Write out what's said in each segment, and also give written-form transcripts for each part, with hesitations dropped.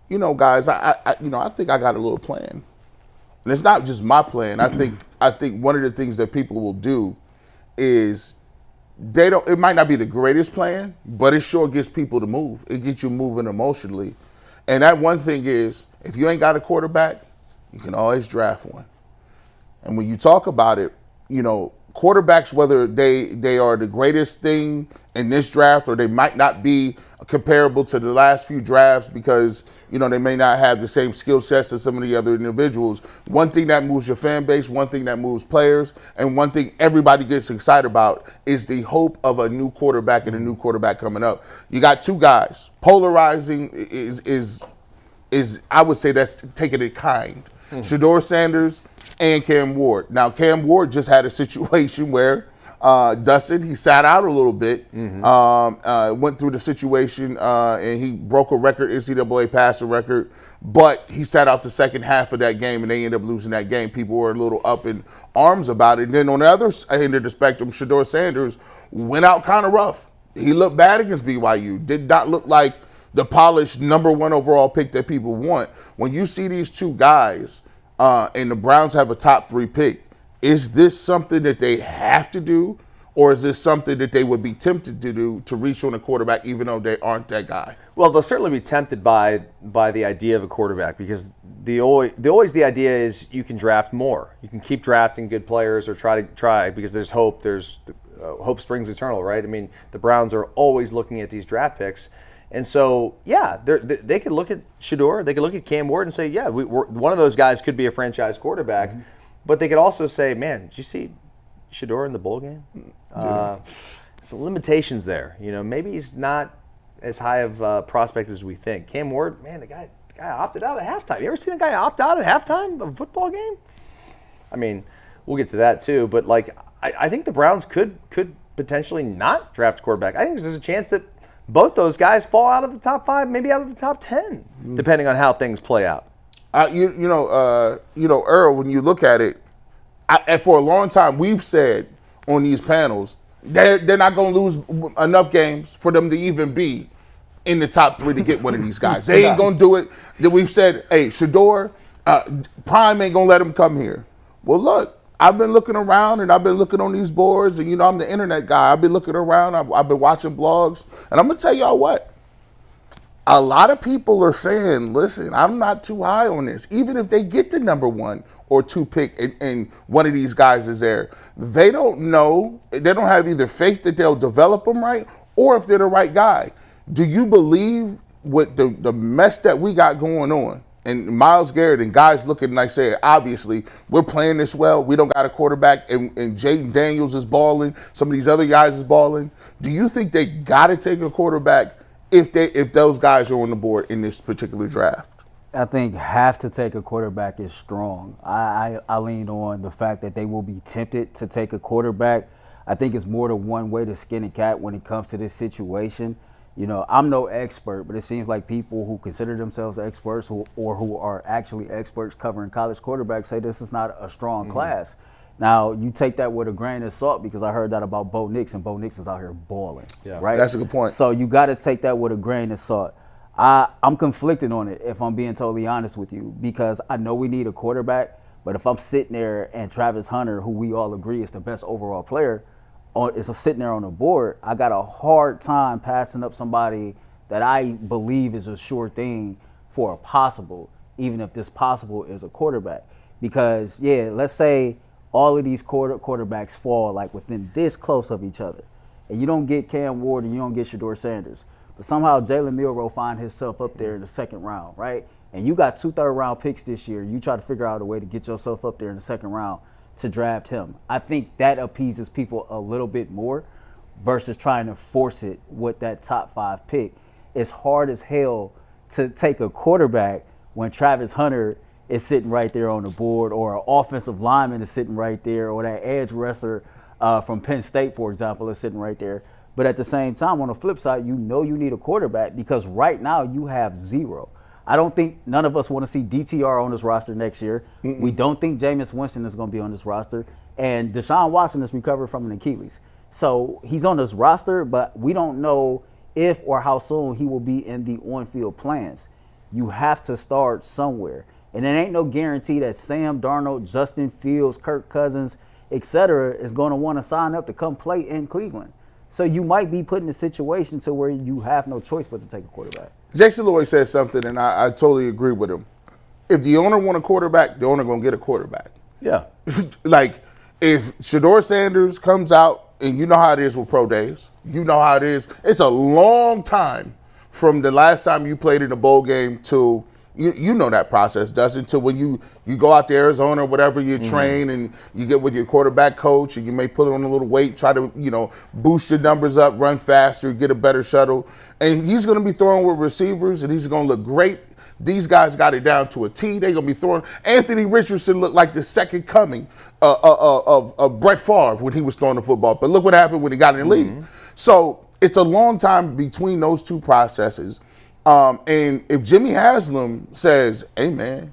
guys, I think I got a little plan. And it's not just my plan. I think one of the things that people will do is it might not be the greatest plan, but it sure gets people to move. It gets you moving emotionally. And that one thing is, if you ain't got a quarterback, you can always draft one. And when you talk about it, quarterbacks, whether they are the greatest thing in this draft or they might not be comparable to the last few drafts because, they may not have the same skill sets as some of the other individuals. One thing that moves your fan base, one thing that moves players, and one thing everybody gets excited about is the hope of a new quarterback and a new quarterback coming up. You got two guys. Polarizing is I would say that's taking it kind. Shedeur Sanders and Cam Ward. Now, Cam Ward just had a situation where Dustin, he sat out a little bit, went through the situation, and he broke a record, NCAA passing record, but he sat out the second half of that game, and they ended up losing that game. People were a little up in arms about it. And then on the other end of the spectrum, Shedeur Sanders went out kind of rough. He looked bad against BYU. Did not look like the polished #1 overall pick that people want. When you see these two guys, and the Browns have a top 3 pick, is this something that they have to do, or is this something that they would be tempted to do to reach on a quarterback even though they aren't that guy? Well, they'll certainly be tempted by the idea of a quarterback because the idea is you can draft more. You can keep drafting good players or try because there's hope. Hope springs eternal, right? I mean, the Browns are always looking at these draft picks. And so, yeah, they could look at Shedeur, they could look at Cam Ward and say, yeah, one of those guys could be a franchise quarterback. Mm-hmm. But they could also say, man, did you see Shedeur in the bowl game? Some limitations there. Maybe he's not as high of a prospect as we think. Cam Ward, man, the guy opted out at halftime. You ever seen a guy opt out at halftime of a football game? I mean, we'll get to that too. But, I think the Browns could potentially not draft a quarterback. I think there's a chance that both those guys fall out of the top 5, maybe out of the top 10, depending on how things play out. Earl, when you look at it, for a long time we've said on these panels they're not going to lose enough games for them to even be in the top 3 to get one of these guys. They ain't going to do it. That we've said, hey, Shedeur, Prime ain't going to let him come here. Well, look. I've been looking around and I've been looking on these boards and, I'm the internet guy. I've been looking around. I've been watching blogs. And I'm going to tell y'all what. A lot of people are saying, listen, I'm not too high on this. Even if they get the #1 or 2 pick and one of these guys is there, they don't know. They don't have either faith that they'll develop them right or if they're the right guy. Do you believe with the mess that we got going on? And Myles Garrett and guys looking like say, obviously, we're playing this well. We don't got a quarterback, and Jaden Daniels is balling. Some of these other guys is balling. Do you think they got to take a quarterback if those guys are on the board in this particular draft? I think have to take a quarterback is strong. I lean on the fact that they will be tempted to take a quarterback. I think it's more than one way to skin a cat when it comes to this situation. I'm no expert, but it seems like people who consider themselves experts or who are actually experts covering college quarterbacks say this is not a strong class. Now, you take that with a grain of salt because I heard that about Bo Nix, and Bo Nix is out here balling. Yeah. Right? That's a good point. So you got to take that with a grain of salt. I'm conflicted on it, if I'm being totally honest with you, because I know we need a quarterback, but if I'm sitting there and Travis Hunter, who we all agree is the best overall player, is sitting there on the board, I got a hard time passing up somebody that I believe is a sure thing for a possible, even if this possible is a quarterback. Because, let's say all of these quarterbacks fall within this close of each other, and you don't get Cam Ward and you don't get Shedeur Sanders, but somehow Jalen Milroe find himself up there in the second round, right? And you got 2 third-round picks this year. You try to figure out a way to get yourself up there in the second round to draft him. I think that appeases people a little bit more versus trying to force it with that top 5 pick. It's hard as hell to take a quarterback when Travis Hunter is sitting right there on the board, or an offensive lineman is sitting right there, or that edge wrestler from Penn State, for example, is sitting right there. But at the same time, on the flip side, you need a quarterback because right now you have 0. I don't think none of us want to see DTR on this roster next year. Mm-mm. We don't think Jameis Winston is going to be on this roster. And Deshaun Watson is recovered from an Achilles. So he's on this roster, but we don't know if or how soon he will be in the on-field plans. You have to start somewhere. And it ain't no guarantee that Sam Darnold, Justin Fields, Kirk Cousins, etc. is going to want to sign up to come play in Cleveland. So you might be put in a situation to where you have no choice but to take a quarterback. Jason Lloyd said something, and I totally agree with him. If the owner want a quarterback, the owner going to get a quarterback. Yeah. Like, if Shedeur Sanders comes out, and you know how it is with pro days, you know how it is. It's a long time from the last time you played in a bowl game to, you know that process, Dustin, to when you go out to Arizona or whatever, you train and you get with your quarterback coach and you may put on a little weight, try to, boost your numbers up, run faster, get a better shuttle. And he's going to be throwing with receivers and he's going to look great. These guys got it down to a T. They're going to be throwing. Anthony Richardson looked like the second coming of Brett Favre when he was throwing the football. But look what happened when he got in the league. So it's a long time between those two processes. And if Jimmy Haslam says, hey, man,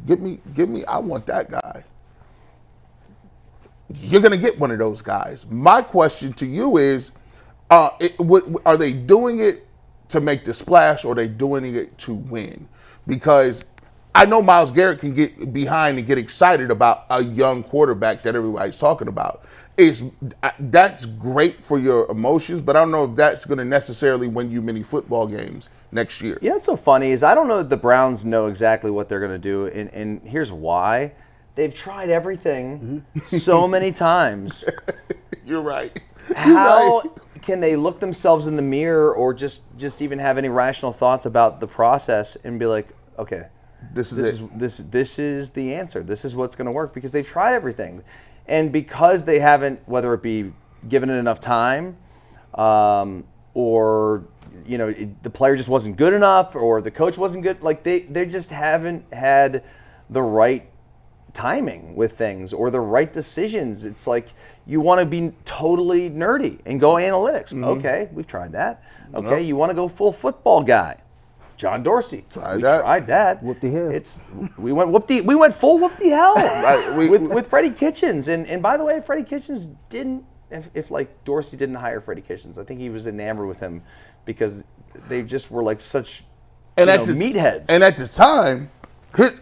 give me, I want that guy, you're going to get one of those guys. My question to you is, are they doing it to make the splash or are they doing it to win? Because I know Myles Garrett can get behind and get excited about a young quarterback that everybody's talking about. That's great for your emotions, but I don't know if that's going to necessarily win you many football games next year. You know what's so funny is I don't know if the Browns know exactly what they're going to do, and here's why. They've tried everything so many times. You're right. How can they look themselves in the mirror or just even have any rational thoughts about the process and be like, okay, this is the answer. This is what's going to work because they've tried everything. And because they haven't, whether it be given it enough time or, the player just wasn't good enough or the coach wasn't good, like they just haven't had the right timing with things or the right decisions. It's like you want to be totally nerdy and go analytics. Okay, we've tried that. Okay, you want to go full football guy. John Dorsey. Tried that. Whoop the hell. We went full whoop the hell with Freddie Kitchens. And by the way, Freddie Kitchens didn't. If like Dorsey didn't hire Freddie Kitchens, I think he was enamored with him because they just were like such meatheads. And at the time,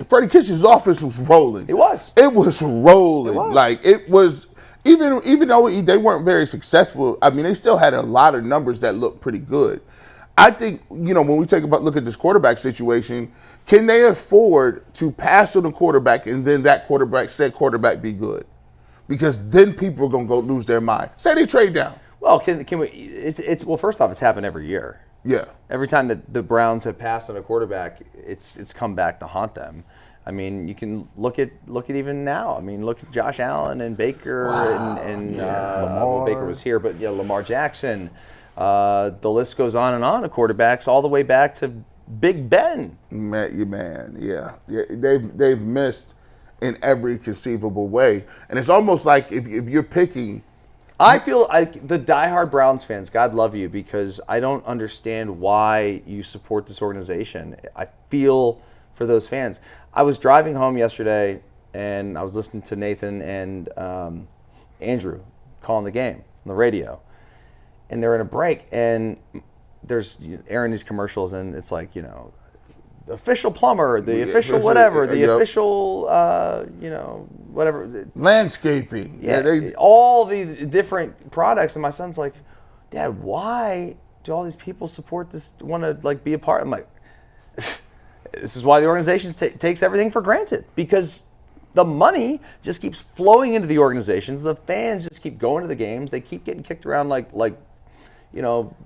Freddie Kitchens' offense was rolling. It was. It was rolling. Like it was. Even though they weren't very successful, I mean, they still had a lot of numbers that looked pretty good. I think, when we look at this quarterback situation, can they afford to pass on the quarterback and then said quarterback be good? Because then people are going to go lose their mind. Say they trade down. Well, can we? Well, first off, it's happened every year. Yeah. Every time that the Browns have passed on a quarterback, it's come back to haunt them. I mean, you can look at even now. I mean, look at Josh Allen and Baker and Lamar. Well, Baker was here, but Lamar Jackson. The list goes on and on of quarterbacks all the way back to Big Ben. Yeah. They've missed in every conceivable way, and it's almost like if you're picking. I feel like the diehard Browns fans, God love you, because I don't understand why you support this organization. I feel for those fans. I was driving home yesterday, and I was listening to Nathan and Andrew calling the game on the radio. And they're in a break, and there's airing these commercials, and it's like, the official plumber, the official whatever, the official, whatever. Landscaping. Yeah, all the different products. And my son's like, Dad, why do all these people support this, want to be a part? I'm like, this is why the organization takes everything for granted, because the money just keeps flowing into the organizations. The fans just keep going to the games. They keep getting kicked around like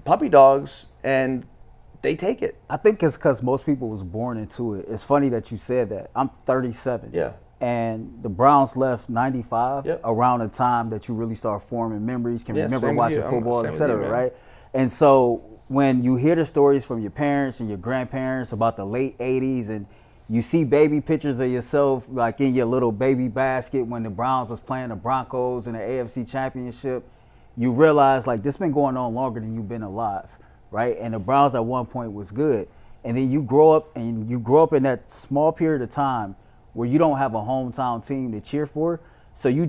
puppy dogs, and they take it. I think it's because most people was born into it. It's funny that you said that. I'm 37. Yeah. And the Browns left 95 Yep. around the time that you really start forming memories, can remember same with watching you. football, Same et cetera, with you, man. right? And so when you hear the stories from your parents and your grandparents about the late 80s and you see baby pictures of yourself like in your little baby basket when the Browns was playing the Broncos in the AFC Championship, you realize like this been going on longer than you've been alive, right? And the Browns at one point was good. And then you grow up in that small period of time where you don't have a hometown team to cheer for. So you're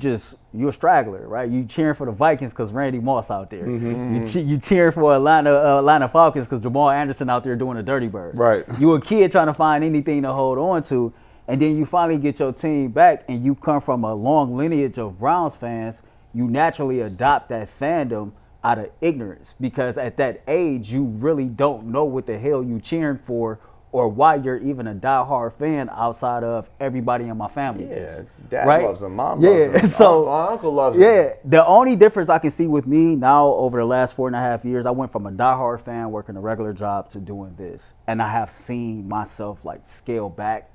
a straggler, right? You cheering for the Vikings because Randy Moss out there. You cheering for Atlanta Falcons because Jamal Anderson out there doing a dirty bird. Right. You a kid trying to find anything to hold on to, and then you finally get your team back, and you come from a long lineage of Browns fans. You naturally adopt that fandom out of ignorance, because at that age you really don't know what the hell you cheering for, or why you're even a diehard fan outside of everybody in my family. Yeah, dad right? loves him, mom loves him, so my uncle loves him. Yeah, the only difference I can see with me now over the last 4.5 years, I went from a diehard fan working a regular job to doing this, and I have seen myself like scale back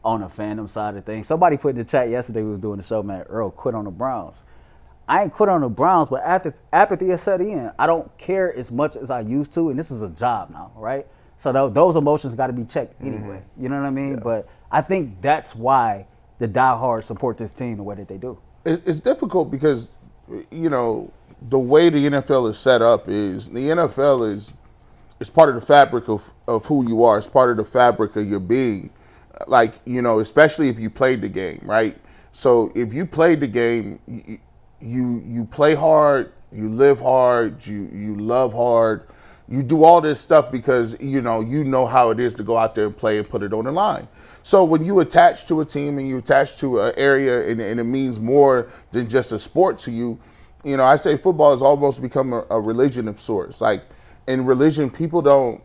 on the fandom side of things. Somebody put in the chat yesterday, we was doing the show, man, Earl quit on the Browns. I ain't quit on the Browns, but apathy has set in. I don't care as much as I used to, and this is a job now, right? So those emotions got to be checked anyway. You know what I mean? Yeah. But I think that's why the diehards support this team the way that they do. It's difficult because, you know, the way the NFL is set up is the NFL is part of the fabric of who you are. It's part of the fabric of your being. Like, you know, especially if you played the game, right? So if you played the game, you play hard, you live hard, you love hard. You do all this stuff because, you know how it is to go out there and play and put it on the line. So when you attach to a team and you attach to an area and it means more than just a sport to you, you know, I say football has almost become a religion of sorts. Like in religion, people don't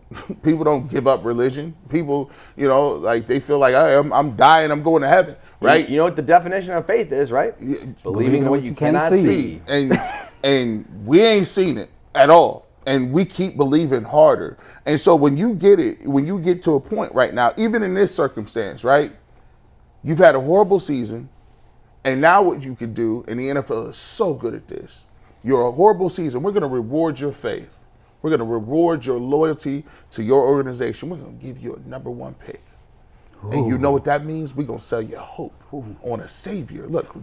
give up religion. People, you know, like they feel like I'm dying, I'm going to heaven, right? You know what the definition of faith is, right? Believing in what you cannot see. And we ain't seen it at all. And we keep believing harder. And so when you get to a point right now, even in this circumstance, right, you've had a horrible season, and now what you can do, and the NFL is so good at this, you're a horrible season, we're going to reward your faith. We're going to reward your loyalty to your organization. We're going to give you a number one pick. Ooh. And you know what that means? We're going to sell you hope on a savior. Look,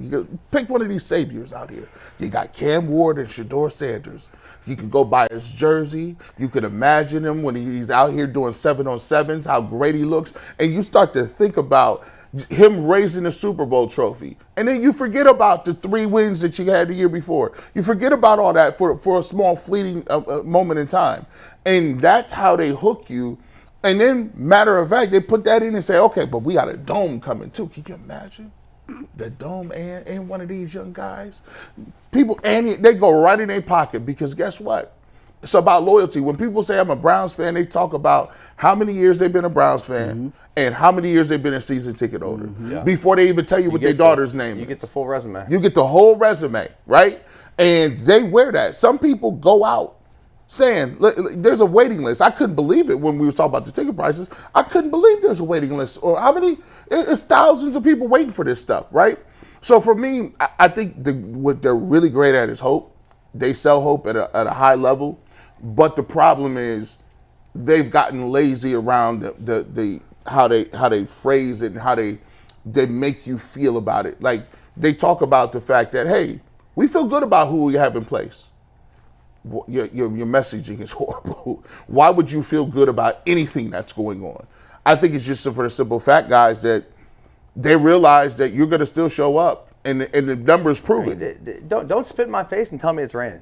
pick one of these saviors out here. You got Cam Ward and Shedeur Sanders. You can go buy his jersey. You can imagine him when he's out here doing 7-on-7s, how great he looks. And you start to think about him raising the Super Bowl trophy. And then you forget about the 3 wins that you had the year before. You forget about all that for a small fleeting moment in time. And that's how they hook you. And then, matter of fact, they put that in and say, okay, but we got a dome coming too. Can you imagine? The dome and one of these young guys. People, and they go right in their pocket because guess what? It's about loyalty. When people say I'm a Browns fan, they talk about how many years they've been a Browns fan and how many years they've been a season ticket holder before they even tell you what their daughter's name is. You get the full resume. You get the whole resume, right? And they wear that. Some people go out saying, there's a waiting list. I couldn't believe it when we were talking about the ticket prices. I couldn't believe there's a waiting list. Or how many, it's thousands of people waiting for this stuff, right? So for me, I think what they're really great at is hope. They sell hope at a high level. But the problem is they've gotten lazy around the how they phrase it and how they make you feel about it. Like they talk about the fact that, hey, we feel good about who we have in place. Your messaging is horrible. Why would you feel good about anything that's going on? I think it's just for the simple fact, guys, that they realize that you're going to still show up, and the numbers prove it. Don't spit in my face and tell me it's raining.